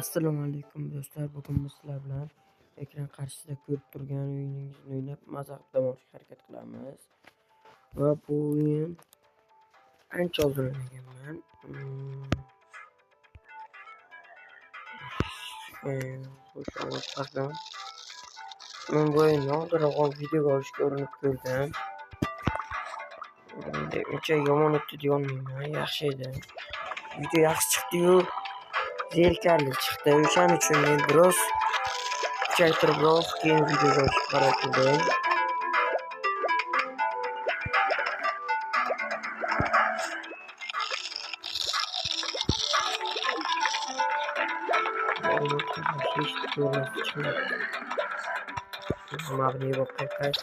Assalomu alaykum do'stlar. Bugun biz sizlar bilan ekran qarshisida ko'rib turgan o'yiningizni o'ynab maza qilmoqga harakat qilamiz. Va bu o'yin ancha oldin o'ynaganman. Men bu o'yinni oldinroq videoga olishga urinib ko'rdim. Uncha yomon o'tdi deya olmayman, yaxshi edi. Video yaxshi chiqdi-yu, zerikarli chiqdi. O'shaning uchun men biroz kuchaytiribroq keyin videoga olishga qaror qildim. Hech ko'rmas chiqmadi. Mabni bo'lib qaytay.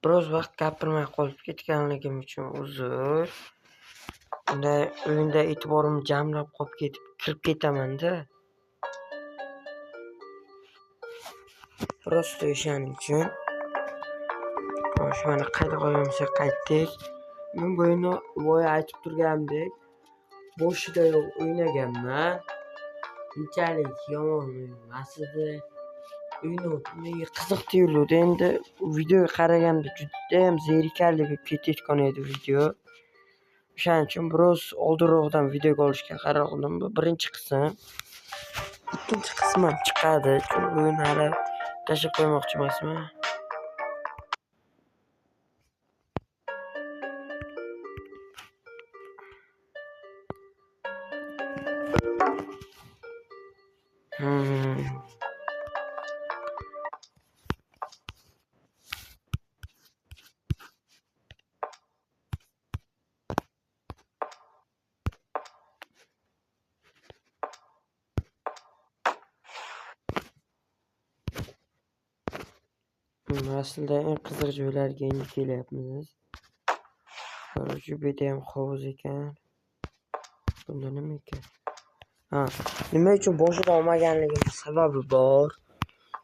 Biroz vaqt gapirmay qolib ketganligim uchun uzr. Unda o'yinda e'tiborimni jamlab qolib kirib ketaman-da. Prosto o'shaning uchun. Xo'sh, mana qayta qo'yamsa qaytdik. Men bu o'yinni boya aytib turganimdek, boshidayoq o'ynaganman. Unchalik yomon emas edi. Menga qiziq tuyuldi. Endi videoga qaraganda judayam zerikarli bo'lib ketayotgan edi video. O'shaning uchun biroz oldinroqdan videoga olishga qaror qildim. Bu birinchi qism. Ikkinchi qism ham chiqadi. Chunki o'yinni hali tashlab qo'ymoqchi emasman. Aslida eng qiziq joylariga endi kelyapmiz. Korоче, bu yerda ham hovuz ekan. Bunda nima ekan? Nima uchun boshida olmaganligimning sababi bor.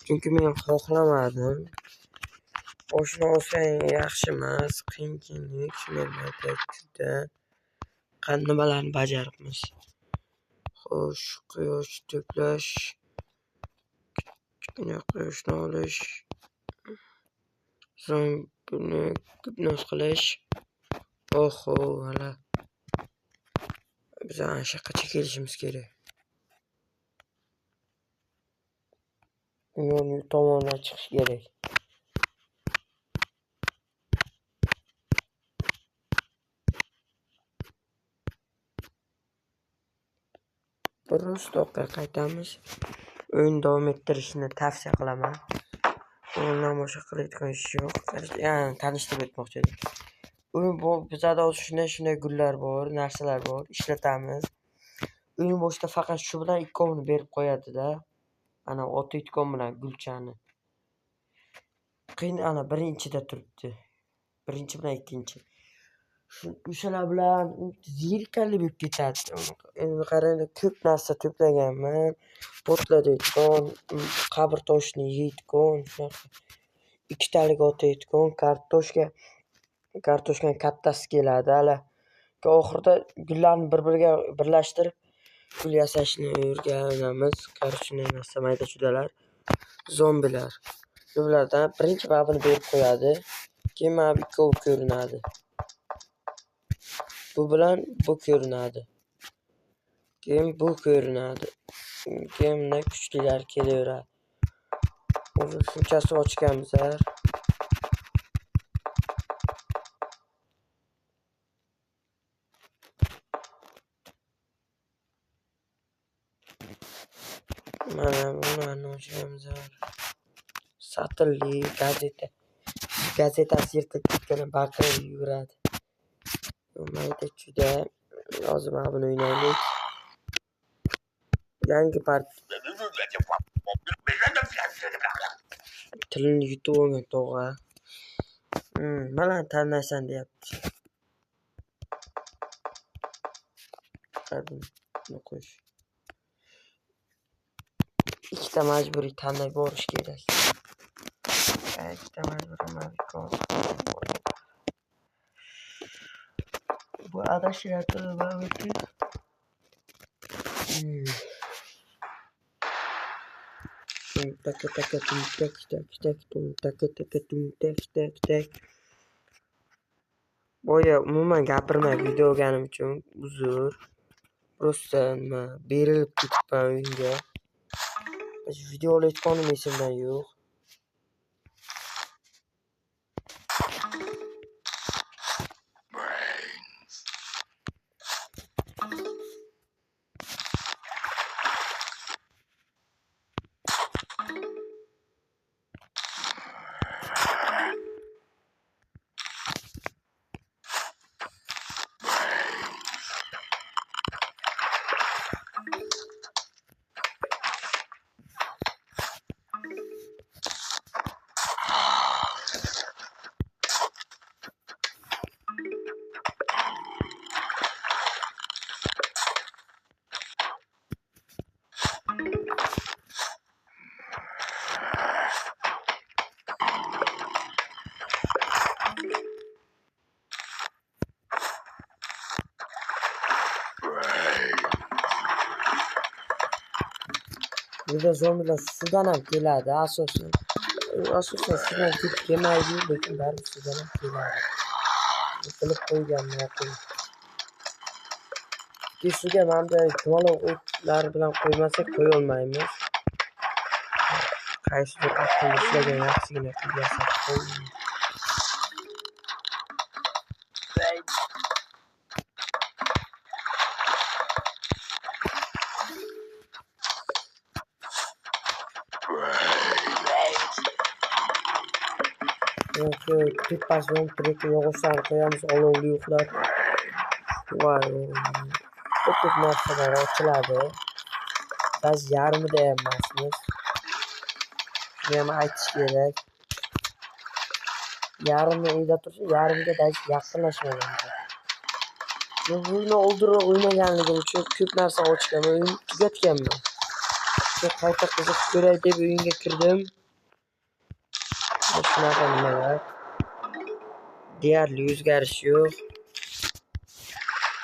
Chunki men xohlamadim. Boshini olsang yaxshi emas, qiyinchilik shularga nimalarni bajaribmiz. Xo'sh, quyosh to'plash, kichkina quyoshni olish, so'ng buni gipnoz qilish. Oho, hala. Biz ana shu yoqqa kelishimiz kerak. Yon tomondan chiqish kerak. Biroz toqqa qaytamiz. O'yin davom ettirishni tavsiya qilaman. Undan boshqa qilayotgan ish yo'q. Ya'ni tanishtirib o'tmoqchi edim. O'yin bizada shunday gullar bor, narsalar bor, ishlatamiz. O'yin boshida faqat shu bilan ikkovini berib qo'yadi-da. Ana otayotgan bilan Gulchani. Qiyin ana birinchida turibdi. Birinchi bilan ikkinchi. O'shalar bilan zirkali bo'lib ketadi. Endi qarang, ko'p narsa to'plaganman. Potladayotgan, qabr toshini yeyotgan, shunaqa. Ikkitalik otayotgan, kartoshkani kattasi keladi. Hali oxirida gullarni bir-biriga birlashtirib gul yasashni o'rganamiz. Shunday narsa mayda-chudalar, zombilar. Ulardan birinchi babini berib qo'yadi. Keyin mana bu ikkovi ko'rinadi. Bu bilan bu ko'rinadi. Keyin bu ko'rinadi. Keyin bunday kuchlilar kelaveradi. Hozir shunchasi ochganmiz. Mana buni ochganmiz. Satirli gazetasi yirtib ketgan, baqirib yuguradi. Mayda juda hozir mana buni o'ynaylik. Yangi tilini yutib olgan tog'a. Mana tanlaysan deyapti. Buni qo'yish. Ikkita majburiy tanlay borish kerak. Ikkita majburiy bu adashyapti balki. Tak. Boya umuman gapirmay video olganim uchun uzr. Просто nima berilib ketibman o'yinga. Video olayotganim esimdan yo'q. Burada zombilar sudan ham keladi asosan. Asosan sudan kelmaydi, lekin baribir sudan ham keladi. Bilib qo'yganman ma'qul. Suvga mana dumaloq o'tlar bilan qo'ymasak qo'ya olmaymiz. Qaysidir aqlli ishlagan yaxshigina qilgansak qo'ymaymiz. Tepasidan direkt yog'ochlarni qo'yamiz, olovli o'qlar. Voy, ko'p narsalar ochiladi. Biz yarmida emasmiz. Shuni ham aytish kerak. Yarmini o'ylab tursa, yarmiga yaqinlashmagan. Buni o'ldirib o'ynaganligim uchun ko'p narsa ochganman, o'yinni tugatganman. Qayta qiziq ko'ray deb o'yinga kirdim. Shunaqa nimalar. Deyarli o'zgarish yo'q.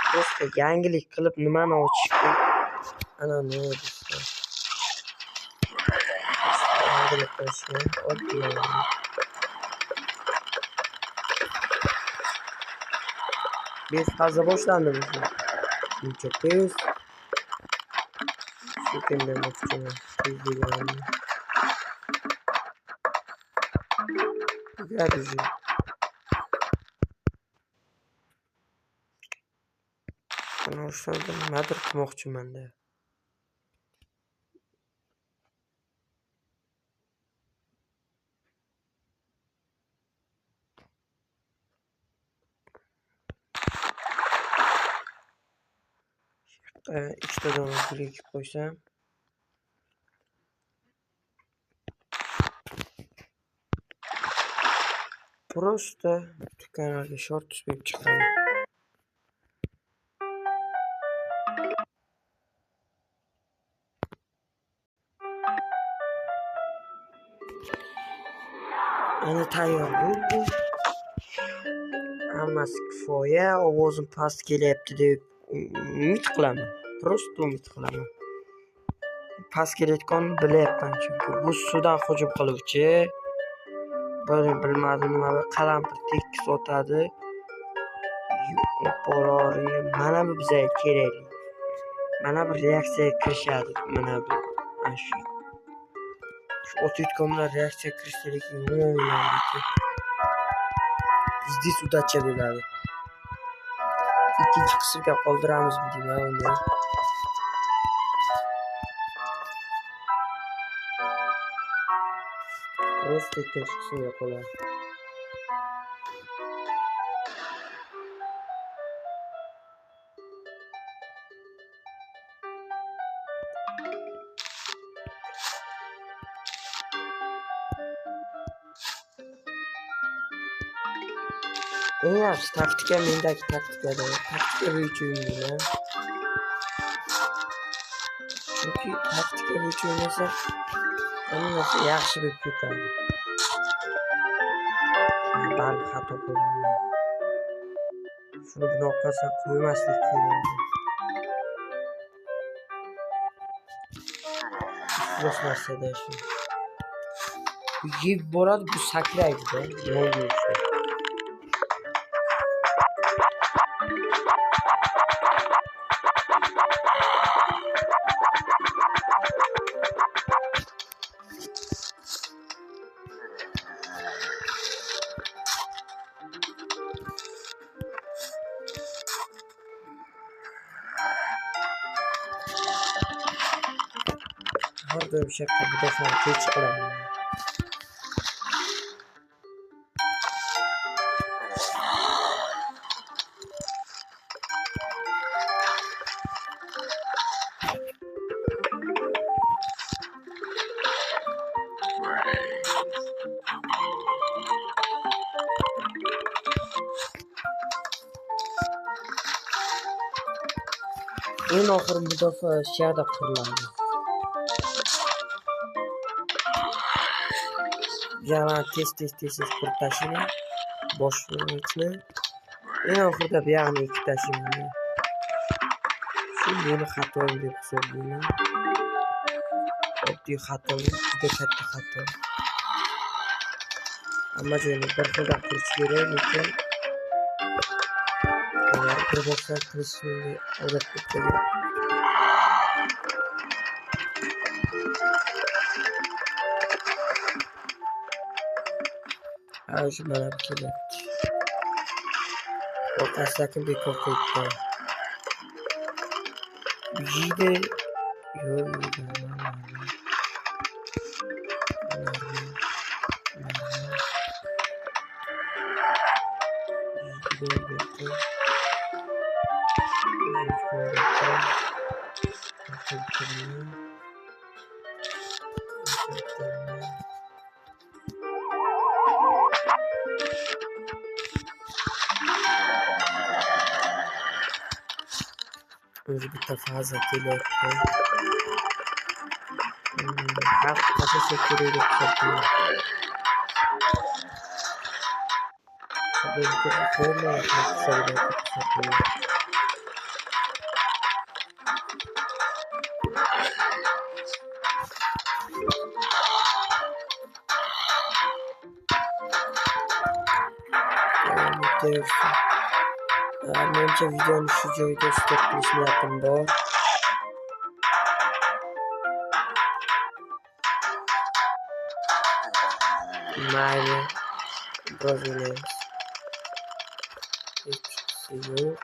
Просто yangilik qilib nimani ochishga ana nima deydi. Yangilik qilishni oddiy. Biz fazla boshlandi bizni. Buncha tez. Shekilli mo'chini tezligini. Gadizi. Buni o'shanda nimadir qilmoqchiman-da. Ikkitadan gul ekib qo'ysam. Просто YouTube kanaliga shorts berib chiqaman. Ana tayyor bo'ldi. Hammasi kifoya. Ovozim past kelyapti deb umid qilaman. Просто umid qilaman. Past kelayotganini bilyapman chunki bu suvdan hujum qiluvchi. Bilmadim nima qalampir tekis otadi. Mana bu bizga kerak. Mana bir reaksiyaga kirishadi. Mana bu. Shu otayotganlar reaksiyaga kirishsa lekin o'ynaydi. Здесь удача bo'ladi. Ikkinchi qismga qoldiramizmi deyman uni. Просто ikkinchi qismga qoladi. Eng yaxshi taktika mendagi taktikadir. Taktika bo'yicha o'ynayman. Chunki taktika bo'yicha o'ynasa hammasi yaxshi bo'lib ketadi. Baribir xato qildim. Shuni bunaqa qo'ymaslik kerak. Yo'q narsada shu. Yeb boradi, bu sakraydi-da. Nima Orada bir şey bu defa hiç çıkıramam. En oxir mudofaa shada quriladi. Yana tez qurib tashlayman. Boshini. En oxirida bu yoqni ikki tashlayman. Shu meni xatoim deb hisoblayman. Oddiy xato, juda katta xato. Hamma joyni bir xilda qurish kerak, lekin bir boshqa qilishni odat qilib qo'ygan. Shu mana bu kelyapti. Orqasidan bekor qo'yibdi. Yeydi. O'zi bitta faza kelyapti. Xalq qachon kerak deb hisoblayman. Menimcha videoni shu joyda stop qilish niyatim bor. Mayli, biroz o'ynaymiz. Hech yo'q.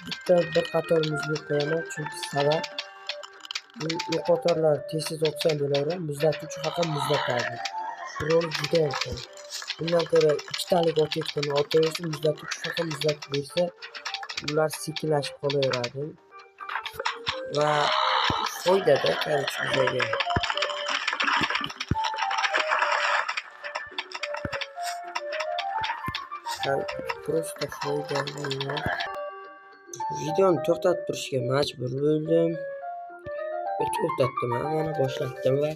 Bitta bir qator muzlik qo'yaman, chunki sabab bu o'qotarlar tez-tez otsam bo'laveradi, muzlatuvchi faqat muzlatadi. Rol juda yomon. Bundan ko'ra ikkitalik otayotgan otaversa, muzlatuvchi faqat muzlatib bersa, ular sekinlashib qolaveradi. Va foydada, короче, bizlarga. Просто foydali. Videoni to'xtatib turishga majbur bo'ldim. To'xtatdim, mana boshlatdim va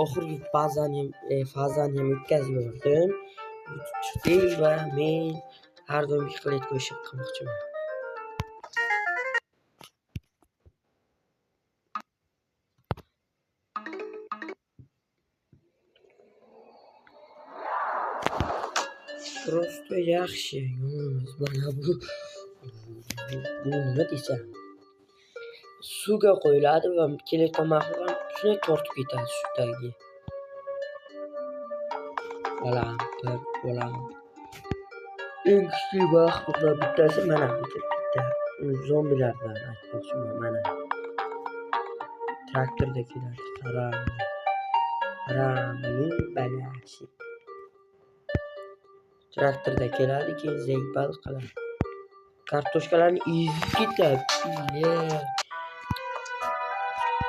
oxirgi fazani ham o'tkazib yubordim. Chiqdi va men har doimgi qilayotgan ishim qilmoqchiman. Просто yaxshi, yo'q, mana bu nima desam, suvga qo'yiladi va kelayotgan mahluq ham shunday tortib ketadi shu tagiga. Bolam. Eng kuchli mahluqlar bittasi mana bitta zombilardan aytmoqchiman. Mana traktorda keladi. Qaramning balasi. Traktorda keladi, keyin zaybal qiladi. Kartoshkalarni ezib ketadi.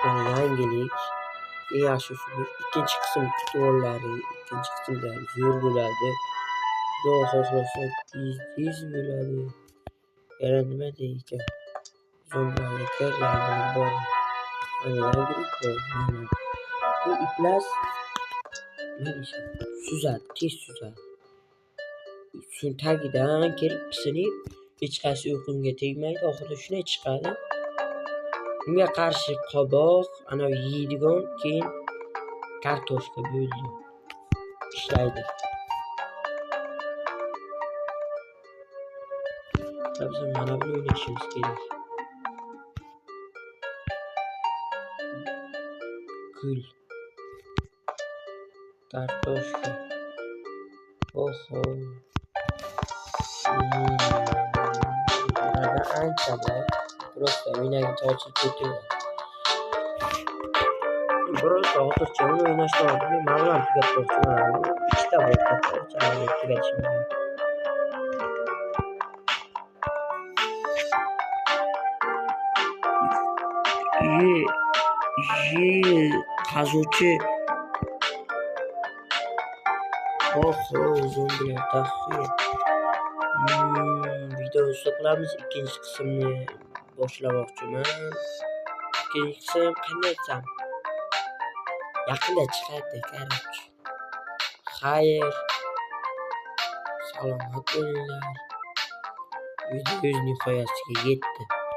Yangilik. Yaxshi usul. Ikkinchi qism tutoriallari, ikkinchi qismda zo'r bo'ladi. Xudo xohlasa tez bo'ladi. Yana nima deydi? Zombilarga yangilik bor. Yangilik bor. Bu iplar tez suzadi. Shuni tagidan kelib sinib, hech qaysi uyqumga tegmaydi. Oxirida shunday chiqadi. Unga qarshi qoboq, ana yeydigan, keyin kartoshka bo'ldi. Ishlaydi. Biz mana buni o'ynashimiz kerak. Gul. Kartoshka. Oho. Burada ancha bor. Просто o'ynagich ochib ketaveradi. Просто hozircha uni o'ynashdan oldin men ma'lum tugatmoqchiman. Ikkita bor katta tugatishim. Qazuvchi. Oho, zombilar taxir. Video uzoqlamiz ikkinchi qismni boshlamoqchiman. Ikkinchi qism qanday aytsam? Yaqinda chiqadi, короче. Xayr. Salomat bo'linglar. Video o'z nihoyasiga yetdi.